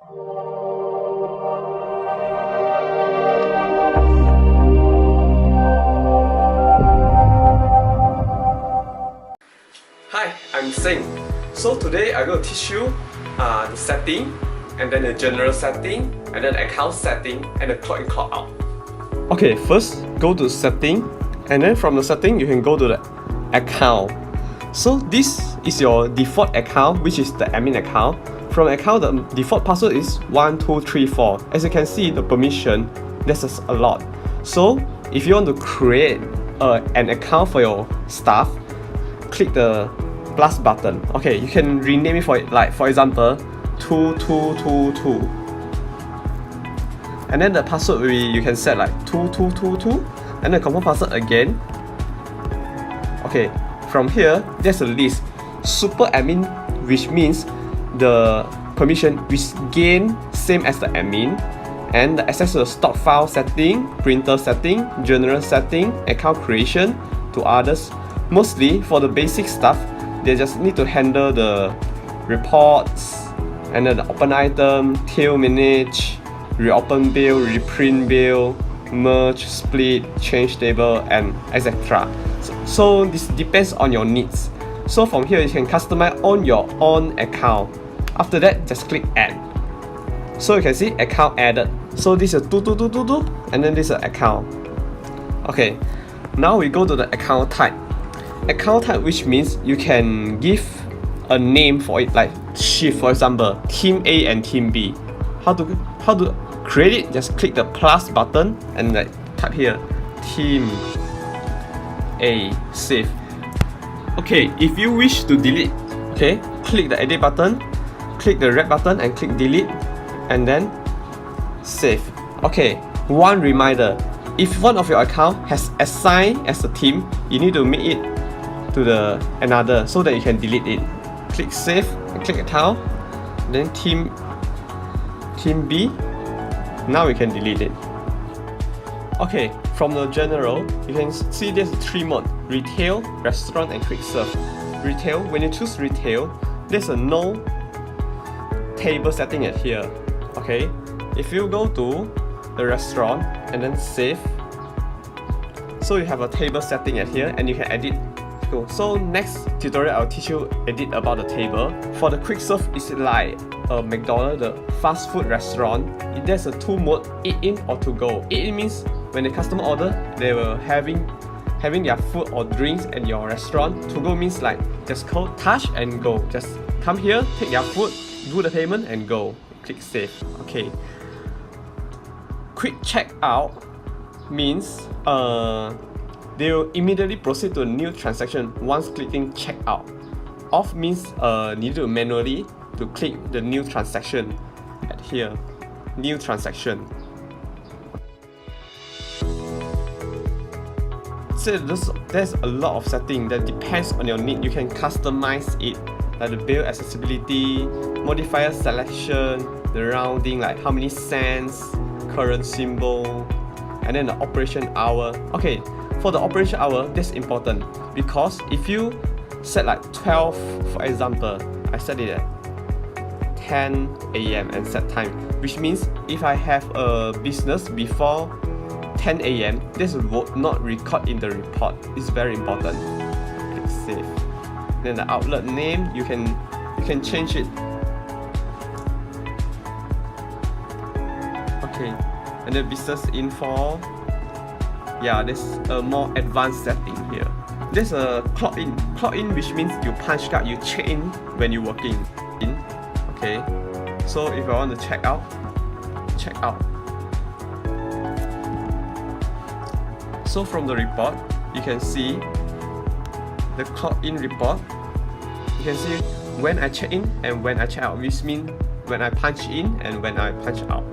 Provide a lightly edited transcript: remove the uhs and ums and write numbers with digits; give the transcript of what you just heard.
Hi, I'm Seng. So today I'm going to teach you the setting, and then the general setting, and then the account setting, and the clock in clock out. Okay, first go to setting, and then from the setting you can go to the account. So this is your default account, which is the admin account. From account, the default password is 1234. As you can see, the permission, there's a lot. So if you want to create an account for your staff, click the plus button. Okay, you can rename it for example 2222, and then the password will be, you can set like 2222, and then confirm password again. Okay, from here there's a list. Super admin, which means the permission which gain same as the admin, and the access to the stock file setting, printer setting, general setting, account creation to others. Mostly for the basic stuff, they just need to handle the reports, and then the open item, tail manage, reopen bill, reprint bill, merge, split, change table, and etc. So this depends on your needs. So from here you can customize on your own account. After that, just click add. So you can see account added. So this is 2222, and then this is account. Okay, now we go to the account type. Account type, which means you can give a name for it, like shift, for example, team A and team B. How to create it? Just click the plus button and like type here team A, save. Okay, if you wish to delete, okay, click the edit button, click the red button and click delete, and then save. Okay, one reminder, if one of your account has assigned as a team, you need to make it to the another so that you can delete it. Click save and click account, then team B. Now we can delete it. Okay, from the general, you can see there's 3 modes: retail, restaurant, and quick serve. Retail, when you choose retail, there's a no table setting at here. Okay, if you go to the restaurant and then save, so you have a table setting at here and you can edit. Cool. So next tutorial I'll teach you edit about the table. For the quick serve, it's like a McDonald's, the fast food restaurant. There's a 2 mode: eat in or to go. Eat in means when the customer order, they were having their food or drinks at your restaurant. To go means like just go, touch and go. Just come here, take your food, do the payment and go. Click save. Okay. Quick checkout means they will immediately proceed to a new transaction once clicking checkout. Off means need to manually to click the new transaction at here. New transaction. So there's a lot of settings that depends on your need. You can customize it, like the bill accessibility, modifier selection, the rounding, like how many cents, current symbol, and then the operation hour. Okay, for the operation hour, that's important because if you set like 12, for example, I set it at 10 AM and set time, which means if I have a business before 10 AM, this will not record in the report. It's very important. Click save. Then the outlet name, you can change it. Okay, and the business info. Yeah, there's a more advanced setting here. There's a clock in. Clock in, which means you punch card, you check in when you're working in. Okay, so if I want to check out, check out. So from the report, you can see the clock in report. You can see when I check in and when I check out, which means when I punch in and when I punch out.